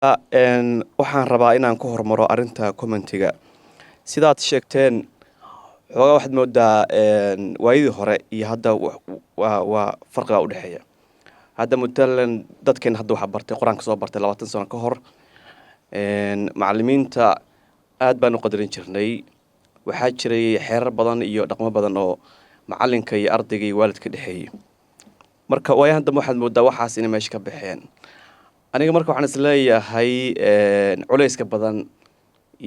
waxaan rabaa inaan ku hormaro arrinta commentiga sidaad sheegteen xoogaa waxaad moodaa waayadii hore iyo hadda waa farqiga u dhexeeya hadda matalan dadkeen hadda waxa bartay quraanka soo bartay 20 sano ka hor macallimiinta aad baan u qadarin jirnay waxaa jiray xeerar badan iyo dhaqamo badan oo macallinka iyo ardayga iyo waalidka dhexeeyay marka waayahan dambe waxaad moodaa waxaas inay meesha ka baxeen aniga marka waxaan isleeyahay culayska badan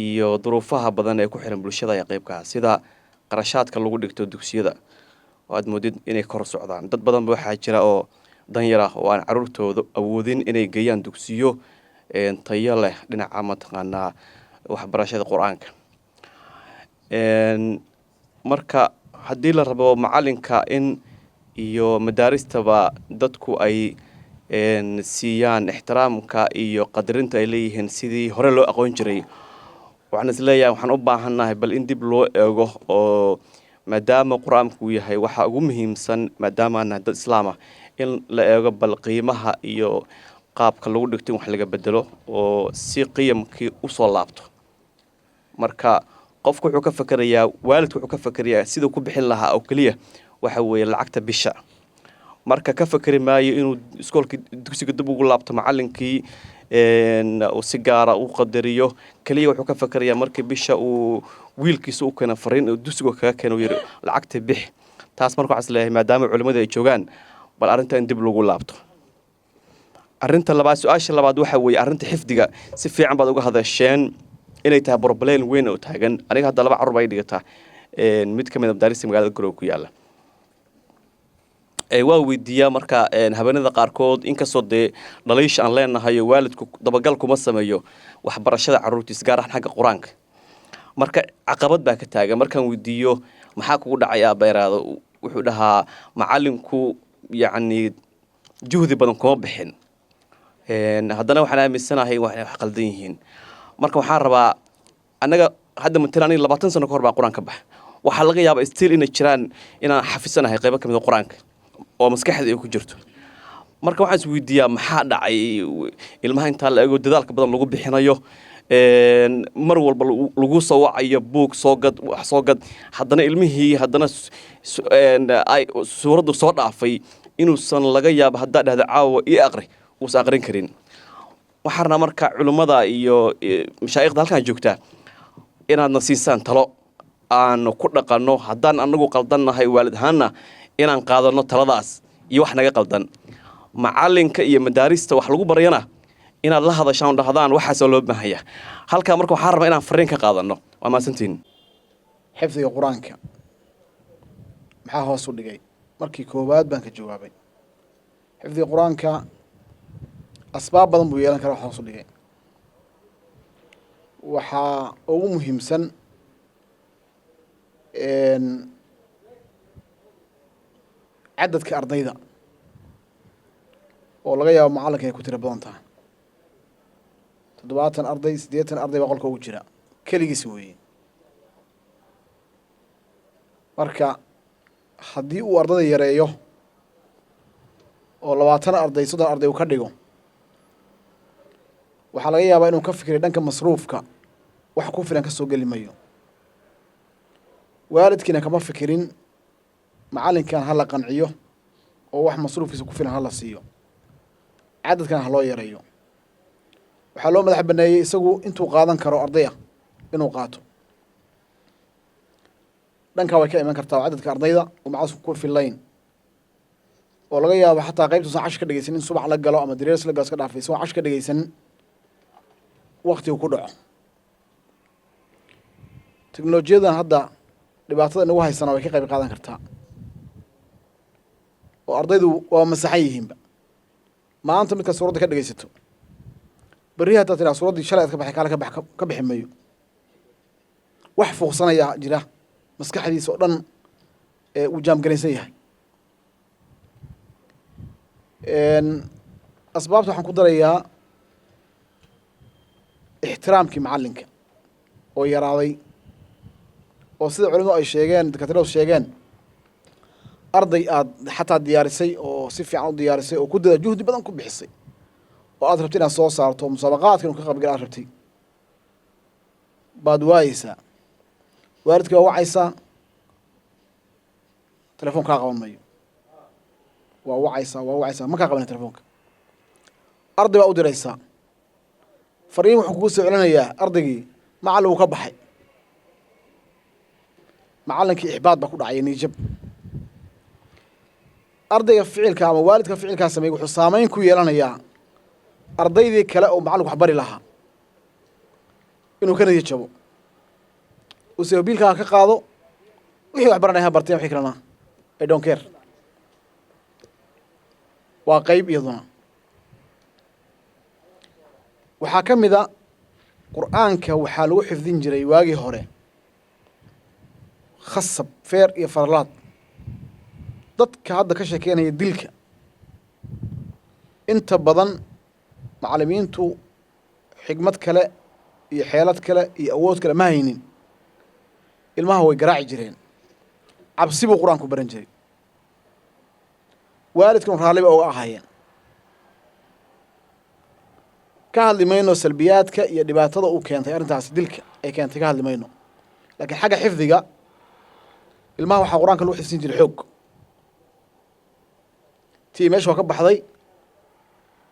iyo duruufaha badan ee ku xiran bulshada ay qaybka sida qarashaadka lagu dhigto dugsiyada oo aad moodid inay kor socdaan dad badan waxaa jira oo danyar ah oo aan carruurtooda awoodin inay geeyaan dugsiyo tayo leh dhinaca mataqaanaa waxbarashada quraanka marka haddii la rabo macallinka in iyo madaaristaba dadku ay siiyaan ixtiraamka iyo qadarinta ay leeyihiin sidii hore loo aqoon jiray waxaan isleeyahay waxaan u baahannahay bal in dib loo eego oo maadaama quraanku yahay waxa ugu muhiimsan maadaama aan dad islaam ah in la eego bal qiimaha iyo qaabka lagu dhigto wax laga bedelo oo si qiimkii u soo laabto marka qofku wuxuu ka fakarayaa waalidku wuxuu ka fakarayaa sidoo ku bixin lahaa oo kaliya waxa weeye lacagta bisha marka ka fakari maayo inuu iskoolka dugsiga dib ugu laabto macallinkii oo si gaar ah u qadariyo kaliya wuxuu ka fakarayaa markii bisha uu wiilkiisa u keeno fariin oo dugsiga kaga keeno yiri lacagta bix taas marka waxaan leeyahay maadaama culimadu ay joogaan bal arrinta in dib lagu laabto arrinta labaad su'aasha labaad waxa weeye arrinta xifdiga si fiican baad uga hadasheen inay tahay problem weyn oo taagan aniga hadda laba carruur bay dhigataa mid ka mid ah madaarista magaalada Garowe ku yaala waa weydiiyaa marka habeenada qaarkood inkastoo dee dhaliish aan leenahay waalidku dabagal kuma sameeyo waxbarashada carruurtiisa gaar ahaan xagga quraanka marka caqabad baa ka taagan markaan weydiiyo maxaa kugu dhacaya beeraado wuxuu dhahaa macallinku yacni juhdi badan kuma bixin haddana waxaan aaminsanahay wax qaldan yihiin marka waxaan rabaa anaga hadda matalan 20 sano ka hor baa quraanka bax waxaa laga yaabaa still inay jiraan inaan xafisanahay qaybo ka mid ah quraanka oo maskaxda ay ku jirto marka waxaan is weydiiyaa maxaa dhacay ilmaha inta la eego dadaalka badan lagu bixinayo mar walba lagu soo wacayo buug soo gad haddana ilmihii haddana ay suuradu soo dhaafay inuusan laga yaabo haddaa dhahda caawa ii aqri uusan aqrin karin waxaana marka culimada iyo mashaayikhda halkan joogtaa inaadna siisaan talo aan ku dhaqanno haddaan anagu qaldannahay waalid ahaanna inaan qaadano taladaas iyo wax naga qaldan macallinka iyo madaarista wax lagu barayana inaad la hadashaan dhahdaan waxaas loo baahan yahay halka marka waxaan rabaa inaan fariin ka qaadano waa maasantiin xifdiga quraanka maxaa hoos u dhigay markii koowaad baan ka jawaabay xifdiga quraanka asbaab badan buu yeelan karaa hoos u dhigay waxaa ugu muhiimsan cadadka ardayda oo laga yaabo macallinka ay ku tira badan tahay 70 arday 80 arday baa qolka ugu jira keligiis weeye marka haddii uu ardayda yareeyo oo 20 arday 30 arday uu ka dhigo waxaa laga yaabaa inuu ka fikray dhanka masruufka wax ku filan ka soo geli mayo waalidkiina kama fikirin macallinkan ha la qanciyo oo wax masruufkiisa ku filan ha la siiyo cadadkan ha loo yareeyo waxaa loo madax baneeyey isagu intuu qaadan karo ardaya inuu qaato dhankaa way ka iman kartaa cadadka ardayda oo macalinku ku filayn oo laga yaabo xataa qaybtuusan cash ka dhegaysan in subax la galo ama dareers la galo iska dhaafay isagoo cash ka dhegaysan waqtigu ku dhaco teknolojiyadan hadda dhibaatada inagu haysana way ka qayb qaadan kartaa oo ardaydu waa masaxan yihiinba maanta midka suuradda ka dhegaysato berri haddaad tidhaha suuraddii shalay aad ka baxay kaale ka bixi mayo wax fuuqsanaya jira maskaxdiisa oo dhan uu jaamgaraysan yahay asbaabta waxaan ku darayaa ixtiraamkii macallinka oo yaraaday oo sida culimadu ay sheegeen dakatiradu sheegeen arday aad xataa diyaarisay oo si fiican u diyaarisay oo ku dada juhdi badan ku bixisay وأد ربتي إن صوص صارتو مسابقات كانوا كقبل قال ربتي بعد وايسا واردك وعيسى تلفون كاغون مايو وعيسى ما كاغون تلفونك أرضي بقى ودريسا فريم حكوسي علنيا أرضي معلو كبحي معلنك إحباط بكون عيني جب أرضي فعل كام والدك فعل كاسمي وحصامين كو يلانيا أرضي ذي كلا ومعلو حبري لها إنه كان يجبو وسيبيل كان كقاضو وحي عبرنا برتين حكرنا I don't care وقيب يضنا وحاكم ذا قرآنك وحالو حفظين جري واجي هوري خصب فير يفرلات ضدك هذا كشكين يدلك انت بدن معلمين تو حكمت كلا يحيلت كلا يأوت كلا ما هينين الماء هو يقرع جرين عبسيبو قرآنكو برنجري والدكم رالب أو أهين كهل ماينو سلبياتك يا دبعت هذا وكانت أنت عسدلك أي كانت كهل ماينو لكن حاجة حفظك الماء هو قرآنك لو حفظين الحق تي ماشي وكب حضي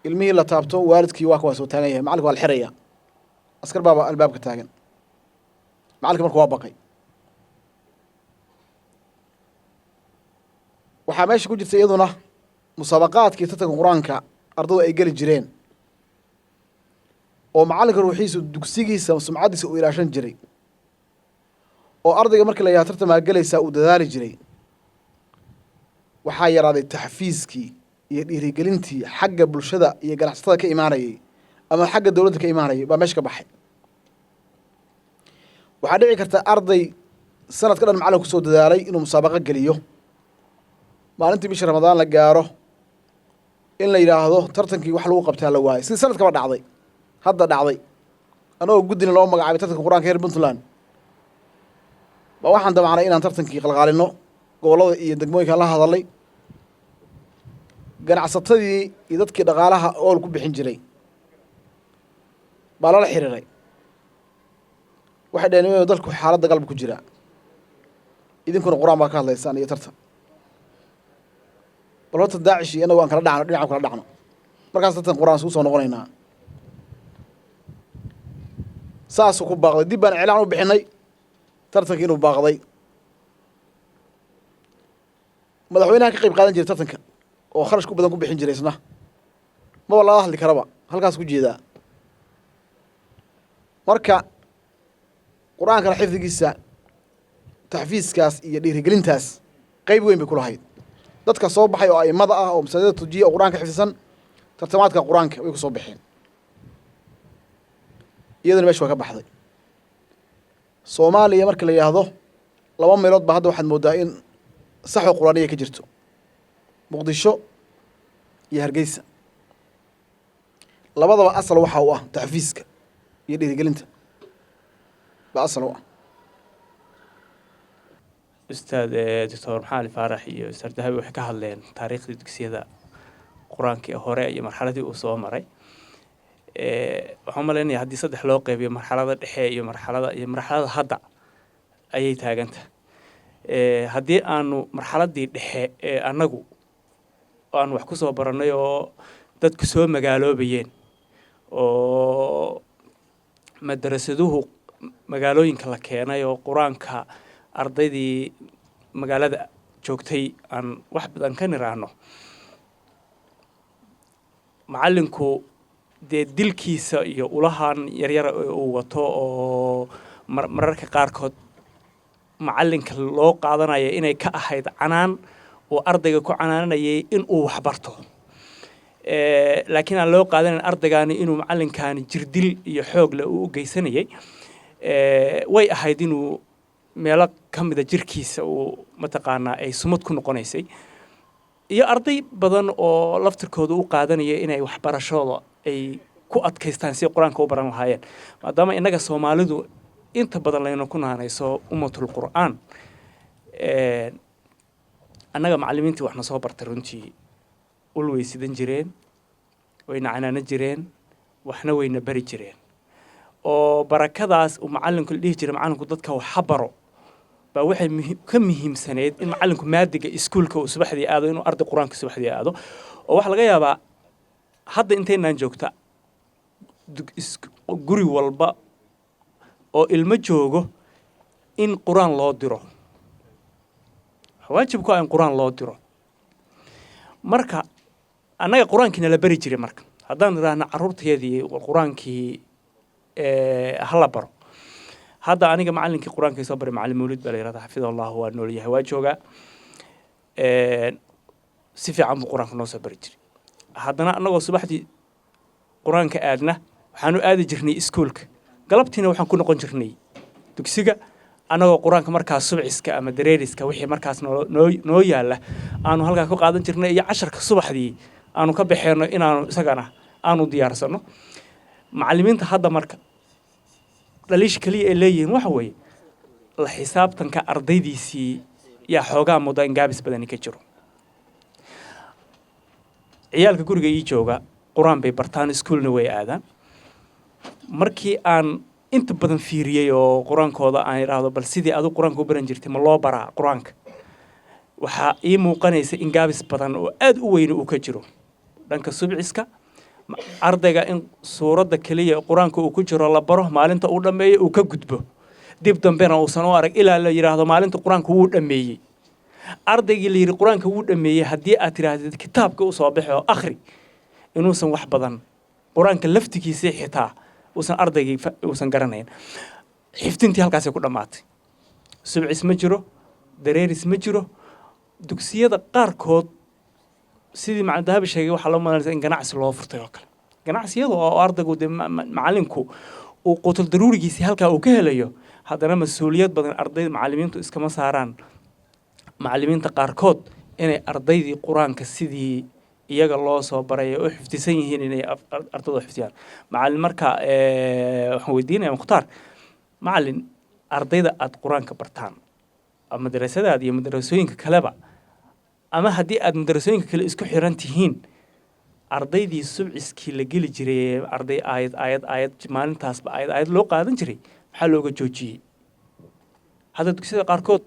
المي اللي طابته والدك يواكواس وتانيه معلك والحرية أسكر بابا الباب كتاجن معلك مركوا بقي waxaa meesha ku jirta iyaduna musaabaqaadkii tartanka quraanka ardaydu ay gali jireen oo macallinka ruuxiisu dugsigiisa sumcadiisa u ilaashan jiray oo ardayga markii la yahay tartama galaysa uu dadaali jiray waxaa yaraaday taxfiiskii iyo dhiirigelintii xagga bulshada iyo ganacsatada ka imaanayay ama xagga dawladda ka imaanayay baa meesha ka baxay waxaa dhici karta arday sanadka dhan macallinku soo dadaalay inuu musaabaqo geliyo maalintii bishii ramadaan la gaaro in la yiraahdo tartankii wax lagu qabtaa la waayay sidii sanadkaba dhacday hadda dhacday anagoo guddina loo magacaabay tartanka quraanka reer Puntland ba waxaan damacnay inaan tartankii qalqaalino gobolada iyo degmooyinka la hadalay ganacsatadii iyo dadkii dhaqaalaha oo ku bixin jiray baa la xiriiray waxay dhaheen dalku xaaladda qalab ku jira idinkuna quraan baa ka hadlaysaan iyo tartan balota daacish iyo anagu aan kala dhacno dhinaca kala dhacno markaas tartan quraan soo noqonaynaa saas ku baaqday dib baan cilaan u bixinay tartankii inuu baaqday madaxweynaha ka qayb qaadan jiray tartanka oo kharash ku badan ku bixin jiray isna ma wala hadli karaba halkaas ku jeedaa marka quraanka xifdigiisa taxfiiskaas iyo dhiirigelintaas qayb weyn bay ku lahayd dadka soo baxay oo aimada ah oo masaajidda tujiya oo quraanka xifdisan tartamaadka quraanka way ku soo baxeen iyadana meesha ka baxday Soomaaliya marka la yiraahdo laba meelood ba hadda waxaad moodaa in sax oo quraaniga ka jirto Muqdisho iyo Hargeysa labadaba asal waxa uu ah taxfiiska iyo dhiirigelinta ba asal u ah أستاذ دكتور محمد فارح iyo أستاذ دهبي waxay ka hadleen taariikhda dugsiyada quraanka hore iyo marxaladii uu soo maray waxaan maleynayaa haddii saddex loo qaybiyo marxaladda dhexe iyo marxaladda hadda ayay taaganta haddii aanu marxaladdii dhexe annagu aan wax ku soo baranay oo dadku soo magaaloobayeen oo madrasaduhu magaalooyinka la keenay oo quraanka ardaydii magaalada joogtay aan wax badan ka niraano macallinku dee dilkiisa iyo ulahan yaryar uu wato oo mararka qaarkood macallinka loo qaadanaya inay ka ahayd canaan oo ardayga ku canaanayay in uu wax barto laakiin aan loo qaadanin ardaygaani inuu macallinkaani jirdil iyo xoog leh uu u geysanayay way ahayd inuu meelo ka mida jirkiisa uu mataqaanaa ay sumad ku noqonaysay iyo arday badan oo laftirkooda u qaadanaya inay waxbarashooda ay ku adkaystaan si quraanka u baran lahaayeen maadaama inaga Soomaalidu inta badan layna ku naanayso ummatul quraan annaga macallimiintii waxna soo bartay runtii ulweysidan jireen wayna canaana jireen waxna wayna bari jireen oo barakadaas uu macallinku dhihi jiray macallinku dadka wax baro baa waxay ka muhiimsaneed in macallinku maadiga iskuulka uu subaxdii aado inuu arday quraanka subaxdii aado oo waxa laga yaabaa hadda inteynaan joogta guri walba oo ilmo joogo in quraan loo diro waajibku in quraan loo diro marka annaga quraankiina la bari jiray marka haddaan raahna carruurteedii quraankii hala baro hadda aniga macallinkii quraanka soo baray macallin mawlid baa la yiraahdaa xafidallahu waa nool yahay waa joogaa si fiican buu quraanka noo soo bari jiray haddana annagoo subaxdii quraanka aadna waxaanu aadi jirnay iskuulka galabtiina waxaan ku noqon jirnay dugsiga annagoo quraanka markaas subciska ama dareeriska wixii markaas noo yaala aanu halkaa ku qaadan jirnay iyo casharka subaxdii aanu ka baxeeno inaanu isagana aanu diyaarsano macallimiinta hadda marka dhaliish kaliya ay leeyihiin waxa weeye la xisaabtanka ardaydiisii yaa xoogaa muddo in gaabis badani ka jiro ciyaalka guriga ii jooga quraan bay bartaan iskuulna way aadaan markii aan inta badan fiiriyay oo quraankooda aan iraahdo bal sidii aad quraanka u baran jirtay ma loo baraa quraanka waxa ii muuqanaysa in gaabis badan oo aad u weyn uu ka jiro dhanka subciska ardayga in suuradda kaliya quraanka uu ku jiro la baro maalinta uu dhameeyo uu ka gudbo dib dambena uusan u arag ilaa la yiraahdo maalinta quraanka wuu dhameeyay ardaygii la yiri quraanka wuu dhameeyay haddii aad tiraahdid kitaabka u soo baxo akhri inuusan wax badan quraanka laftigiisa xitaa uusan ardaygii uusan garanayn xifdintii halkaas ku dhamaatay subcis ma jiro dareeris ma jiro dugsiyada qaarkood sidii macallin dahabi sheegay waxa loo malaynayaa in ganacsi loo furtay oo kale ganacsiyadu oo ardaygu macallinku uu qutul daruurigiisa halka uu ka helayo haddana mas'uuliyad badan ardayda macallimiintu iskama saaraan macallimiinta qaarkood inay ardaydii quraanka sidii iyaga loo soo baray oo xifdisan yihiin inay ardaydu xifdiyaan macallin marka waxaan weydiinayaa mukhtaar macallin ardayda aad quraanka bartaan ama madrasadaada iyo madrasooyinka kaleba ama haddii aad madrasooyinka kale isku xiran tihiin ardaydii subciskii la geli jiray arday aayad maalintaasba aayad loo qaadan jiray maxaa looga joojiyey hadda dugsiyada qaarkood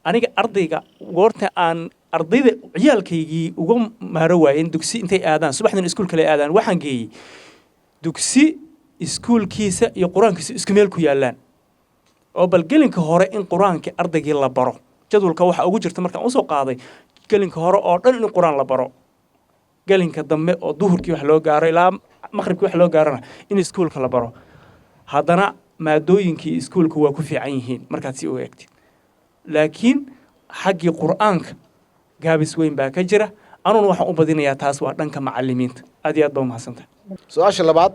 aniga ardayga goorta aan ardayda ciyaalkaygii uga maaro waayeen dugsi intay aadaan subaxdan iskuul kale aadaan waxaan geeyey dugsi iskuulkiisa iyo quraankiisa isku meel ku yaalaan oo bal gelinka hore in quraanka ardaygii la baro jadwalka waxa ugu jirta markaan u soo qaaday gelinka hore oo dhan in quraan la baro gelinka dambe oo duhurkii wax loo gaaro ilaa maqribkii wax loo gaarana in iskuulka la baro haddana maadooyinkii iskuulka waa ku fiican yihiin markaad si u eegtid laakiin xaggii qur'aanka gaabis weyn baa ka jira anuna waxaan u badinayaa taas waa dhanka macallimiinta aad iyo aad baa u mahadsantahay su-aasha labaad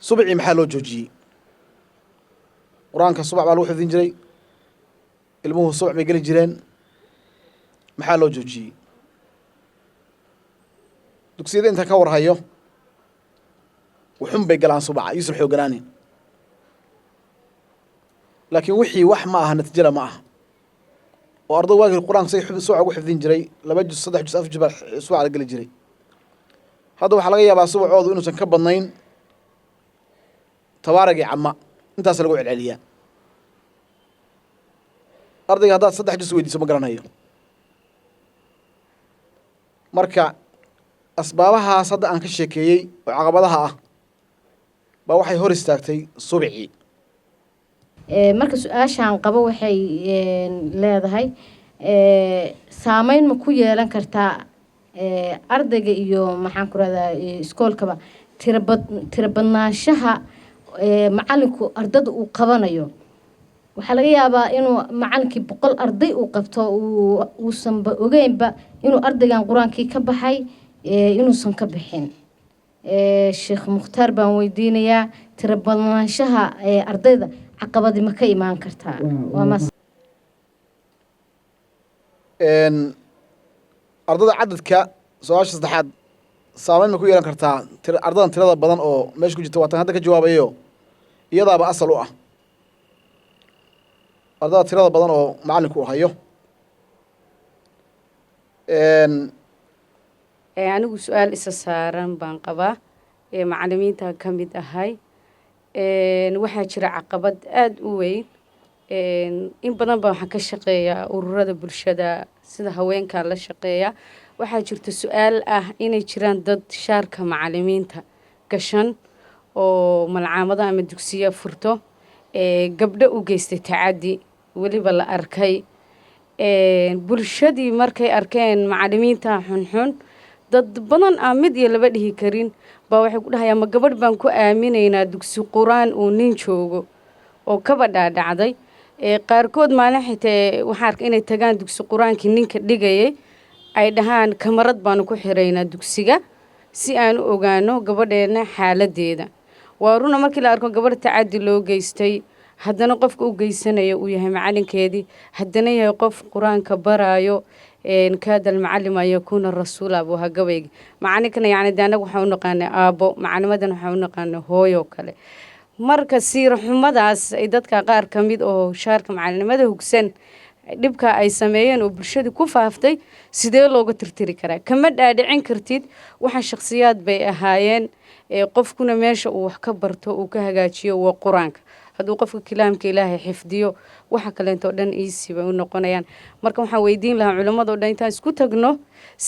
subcii maxaa loo joojiyey qur-aanka subax baa lagu xifdin jiray ilmuhu subax bay geli jireen maxaa loo joojiyey dugsiyada intaan ka warhayo wuxun bay galaan subaca yuusan xooganaanayn laakiin wixii wax ma aha natiijada ma aha oo arday waagii qur-aanka say subaca ugu xifdin jiray 2 juz 3 juz 4 juz baa subaca la geli jiray hadda waxaa laga yaabaa subacoodu inuusan ka badnayn tabaaragii cama intaas lagu celceliyaa ardayga haddaad 3 juz weydiiso ma garanayo marka asbaabahaas hadda aan ka sheekeeyey oo caqabadaha ah baa waxay hor istaagtay subcii marka su-aashaan qabo waxay leedahay saameyn ma ku yeelan kartaa ardayga iyo maxaan ku rahdaa iskoolkaba tira badnaanshaha macallinku ardada uu qabanayo waxaa laga yaabaa inuu macallinkii 100 arday uu qabto uusanba ogeynba inuu ardaygan qur-aankii ka baxay inuusan ka bixin sheekh mukhtaar baan weydiinayaa tira badnaanshaha ardayda caqabadi ma ka imaan kartaa ardada cadadka su-aasha saddexaad saameyn ma ku yeelan kartaa ardadan tirada badan oo meesha ku jirta waatan hadda ka jawaabayo iyadaaba asal u ah ardada tirada badan oo macallinku u hayo anigu su-aal isa saaran baan qabaa macallimiinta ka mid ahay waxaa jira caqabad aada u weyn in badan baa waxaan ka shaqeeyaa ururada bulshada sida haweenkaa la shaqeeya waxaa jirta su-aal ah inay jiraan dad shaarka macallimiinta gashan oo malcaamado ama dugsiya furto gabdho u geystay tacaddi weliba la arkay bulshadii markay arkeen macallimiinta xunxun dad badan aan mid iyo laba dhihi karin baa waxay ku dhahayaan ma gabadh baan ku aaminaynaa dugsi qur-aan uu nin joogo oo kaba dhaadhacday qaarkood maalin xitee waxaa arka inay tagaan dugsi qur-aankii ninka dhigayay ay dhahaan kamarad baanu ku xiraynaa dugsiga si aan u ogaano gabadheena xaaladeeda waa runa markii la arko gabadh tacaddi loo geystay haddana qofka u geysanaya uu yahay macalinkeedii haddana yahay qof qur-aanka baraayo kaada almacallim an yakuuna rasuula buu ahaa gabayga macalinkana yacni de annaga waxaa u naqaanay aabbo macalimadan waxaa u naqaanay hooyo kale marka siira xumadaas ay dadka qaar ka mid oo shaarka macalinimada hugsan dhibka ay sameeyeen oo bulshada ku faaftay sidee looga tirtiri karaa kama dhaadhicin kartid waxa shakhsiyaad bay ahaayeen qofkuna meesha uu wax ka barto uu ka hagaajiyo waa qur-aanka hadduu qofka kalaamka ilaahay xifdiyo waxa kaleentoo dhan iisi bay u noqonayaan marka waxaan weydiin lahaa culimmadoo dhan intaan isku tagno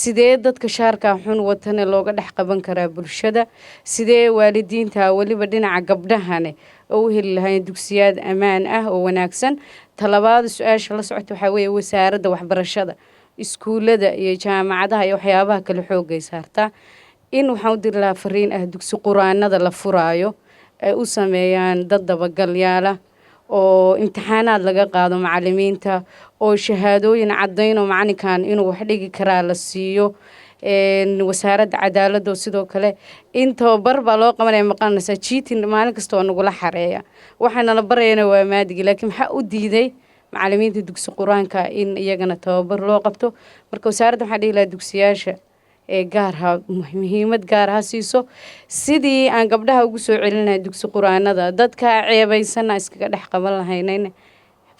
sidee dadka shaarkaa xun watane looga dhex qaban karaa bulshada sidee waalidiinta weliba dhinaca gabdhahane oo u heli lahayn dugsiyaad ammaan ah oo wanaagsan talabaada su-aasha la socota waxaa weeye wasaaradda waxbarashada iskuullada iyo jaamacadaha iyo waxyaabaha kale xoogay saartaa in waxaan u diri lahaa fariin ah dugsi qur-aanada la furaayo ay u sameeyaan dad dabagalyaala oo imtixaanaad laga qaado macallimiinta oo shahaadooyin caddayn oo macalinkan inuu wax dhigi karaa la siiyo wasaaradda cadaaladda oo sidoo kale in tababar baa loo qabanaya maqanaysaa jiitin maalin kasta oo nagula xareeya waxaana la barayana waa maadigi laakiin maxaa u diiday macallimiinta dugsi qur-aanka in iyagana tababar loo qabto marka wasaaradda waxaa dhihi lahaa dugsiyaasha gaarha muhiimad gaar ha siiso sidii aan gabdhaha ugu soo celinahay dugsi qur-aanada dadka ceebaysana iskaga dhex qaban lahaynayna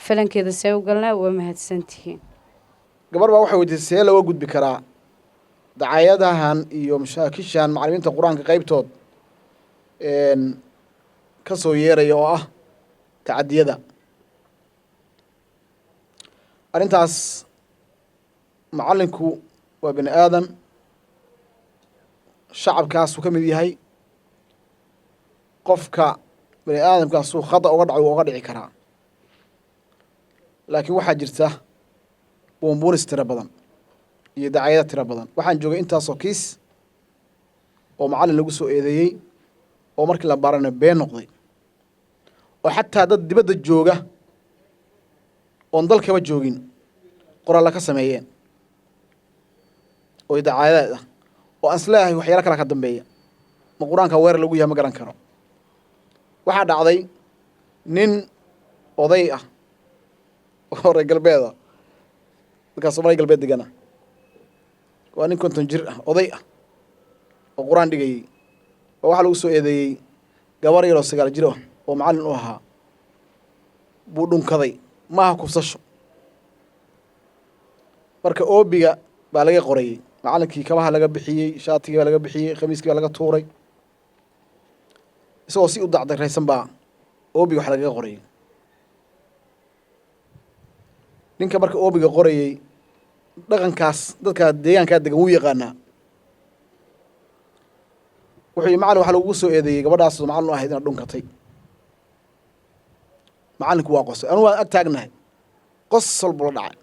falankeeda see u galnaa waa mahadsantihiin gabar baa waxay weydiisay see looga gudbi karaa dacayadahan iyo mashaakishan macallimiinta qur-aanka qaybtood ka soo yeeraya oo ah tacadiyada arrintaas macallinku waa bini aadam shacabkaasuu ka mid yahay qofka bani aadamkaasuu khada uga dhaco uga dhici karaa laakiin waxaa jirta buunbuunis tiro badan iyo dacayada tiro badan waxaan joogay intaasoo kiis oo macallin lagu soo eedeeyey oo markii la baarana been noqday oo xataa dad dibadda jooga oon dalkaba joogin qoraalla ka sameeyeen oo dacayadaad ah oo aan isleeyahay waxyaalo kala ka dambeeya ma qur-aanka weer lagu yahay ma garan karo waxaa dhacday nin oday ah oo reer galbeeda dadkaas Soomaali galbeed degana waa nin 50 jir ah oday ah oo qur-aan dhigayay oo waxaa lagu soo eedeeyey gabar yar oo 9 jir ah oo macallin u ahaa buu dhunkaday maaha kufsasho marka oobiga baa laga qorayay macallinkii kabaha laga bixiyey shaatigii baa laga bixiyey khamiiskii baa laga tuuray isagoo si u dacdaraysan baa oobiga wax lagaga qorayay ninka marka oobiga qorayey dhaqankaas dadka deegaankaa degan wuu yaqaanaa wuxuu yihi macallin waxaa lagugu soo eedeeyey gabadhaas macallin u ahayd inaad dhunkatay macallinku waa qosay anugu waan ag taagnahay qosol buu la dhacay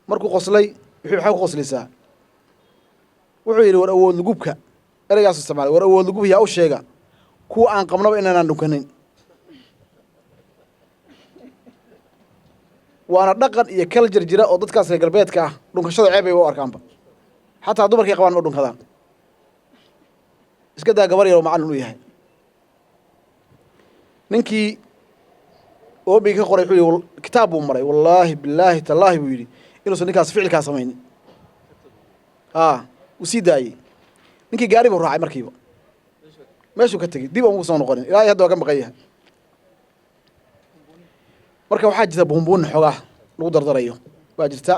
markuu qoslay waxay ku qoslaysaa wuxuu yidhi war awood lugubka ereygaas isticmaalay war awood lugub yaa u sheega kuwa aan qabnaba inaanaan dhunkanin waana dhaqan iyo kala jirjira oo dadkaas reer galbeedka ah dhunkashada ceeb bay u arkaanba xataa dumarkay qabaan ma dhunkadaan iska daa gabar yar oo macallin u yahay ninkii oobiga ka qoray wuxuu yidhi kitaab buu maray wallaahi bilaahi tallaahi buu yidhi inuusan ninkaas ficilkaa samaynin uu sii daayey ninkii gaari buu raacay markiiba meeshuu ka tegey dib ugu soo noqonin ilaa hadda waa ka maqan yahay marka waxaa jirta buunbuunna xoogaa lagu dardarayo waa jirta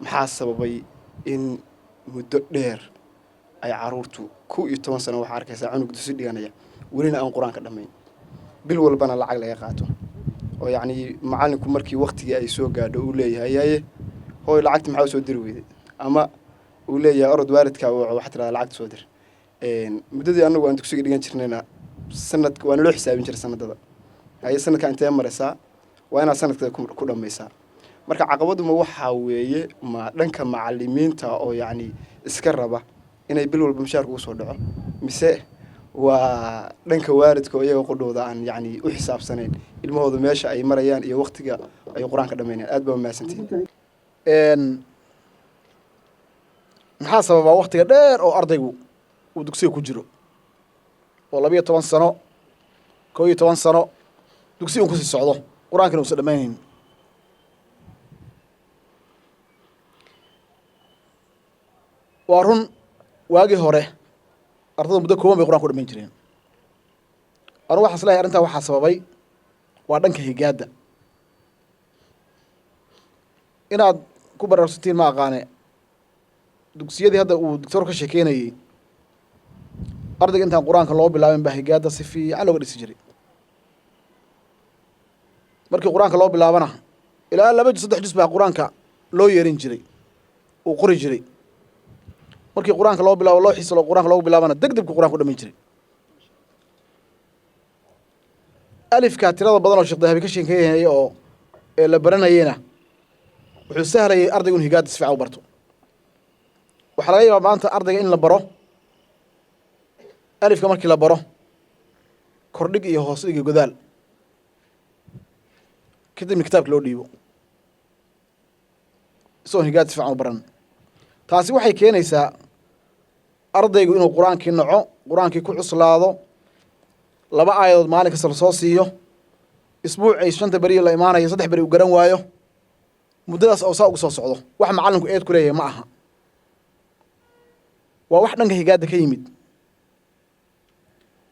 maxaa sababay in muddo dheer ay caruurtu 11 sano waxaa arkaysaa cunug dugsi dhiganaya welina aan qur-aanka dhammayn bil walbana lacag laga qaato oo yacni macallinku markii waqtigii ay soo gaadho uu leeyahay yaye hooy lacagta maxaa soo diri weyday ama uu leeyahay orod waalidka waxa tirada lacagta soo dir muddadii anagu aan dugsiga dhigan jirnayna sanadka waan loo xisaabin jiray sanadada haye sanadka intee maraysaa waa inaad sanadka ku dhammaysaa marka caqabadu ma waxaa weeye ma dhanka macallimiinta oo yacni iska raba inay bil walba mushaarka ugu soo dhaco mise waa dhanka waalidka oo iyaga qudhooda aan yacni u xisaabsanayn ilmahooda meesha ay marayaan iyo waqtiga ay qur-aanka dhammaynayaan aad baa mahadsantihiin maxaa sababaa waqtiga dheer oo ardaygu uu dugsiga ku jiro oo 12 sano 11 sano dugsiga uu ku sii socdo qur-aankana uusan dhammaynayn waa run waagii hore ardada muddo kooban bay qur-aanka ku dhammayn jireen anu waxaan isleeyahay arrintaa waxaa sababay waa dhanka higaadda inaad ku baraarugsantiin ma aqaane dugsiyadii hadda uu doctor ka sheekeynayey ardayga intaan qur-aanka loo bilaabin baa higaadda si fiican looga dhisi jiray markii qur-aanka loo bilaabana ilaa 2 juz 3 juz baa qur-aanka loo yeerin jiray uu qori jiray markii qur-aanka loo bilaabo loo xiisalo qur-aanka loogu bilaabana degdegku qur-aanka u dhammayn jiray alifka tirada badan oo sheekh dahabi ka sheekeynayay oo la baranayeyna wuxuu sahlayay ardaygu in higaadda si fiican u barto waxaa laga yaabaa maanta ardayga in la baro alifka markii la baro kordhig iyo hoos dhig iyo godaal kadibna kitaabka loo dhiibo isagoon higaadda si fiican u baran taasi waxay keenaysaa ardaygu inuu qur-aankii naco qur-aankii ku cuslaado 2 aayadood maalin kasta lasoo siiyo isbuucay 5 beri la imaanayo 3 beri uu garan waayo muddadaas oo saa ugu soo socdo wax macallinku eed ku leeyahay ma aha waa wax dhanka higaadda ka yimid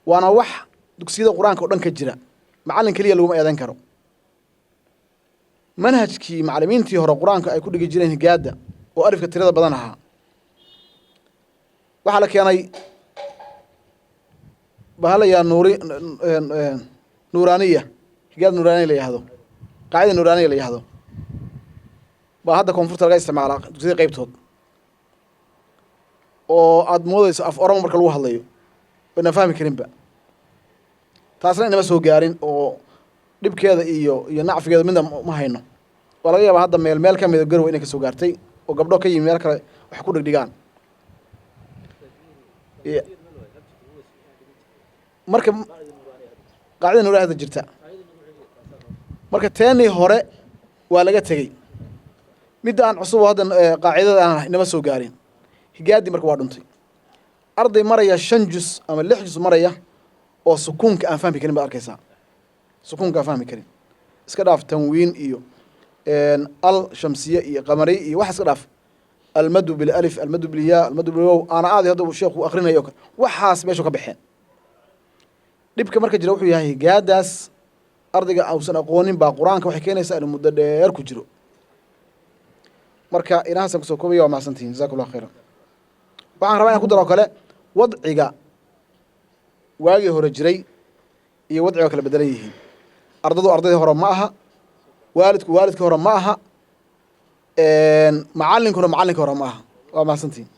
waana wax dugsiyada qur-aanka oo dhan ka jira macallin keliya laguma eedan karo manhajkii macallimiintii hore qur-aanka ay ku dhigi jireen higaadda oo alifka tirada badan ahaa waxaa la keenay bahalayaa nuuraaniya higaad nuuraaniya la yihahdo qaacida nuuraaniya la yihahdo baa hadda koonfurta laga isticmaalaa dugsiyada qaybtood oo aad moodayso af oramo marka lagu hadlayo bayna fahmi karinba taasna inama soo gaarin oo dhibkeeda iyo nacfigeeda midna ma hayno waa laga yaabaa hadda meel ka mida garowe inay ka soo gaartay oo gabdho ka yimi meel kale wax ku dhigdhigaan marka qaacida nuuraahda jirta marka teenii hore waa laga tegey midda aan cusub oo hadda qaacidada aan inama soo gaarin higaaddii marka waa dhuntay arday maraya 5 juz ama 6 juz maraya oo sukuunka aan fahmi karin baad arkaysaa sukuunka aan fahmi karin iska dhaaf tanwiin iyo al shamsiye iyo qamari iyo wax iska dhaaf almadu bil alif almadu bil ya almadu bil waw ana aadi hadda sheekhu akhrinayo waxaas meesha ka baxeen dhibka marka jira wuxuu yahay higaadaas ardayga uusan aqoonin baa qur-aanka waxay keenaysaa inuu muddo dheer ku jiro marka inaasan kusoo koobaya waa mahadsantihiin jazakumullahu khayran waxaan rabaa inaan ku daro kale wadciga waagii hore jiray iyo wadciga kala bedelan yihiin ardadu ardaydii hore ma aha waalidku waalidkii hore ma aha macallinkuna macallinkii hore ma aha waa mahadsantihiin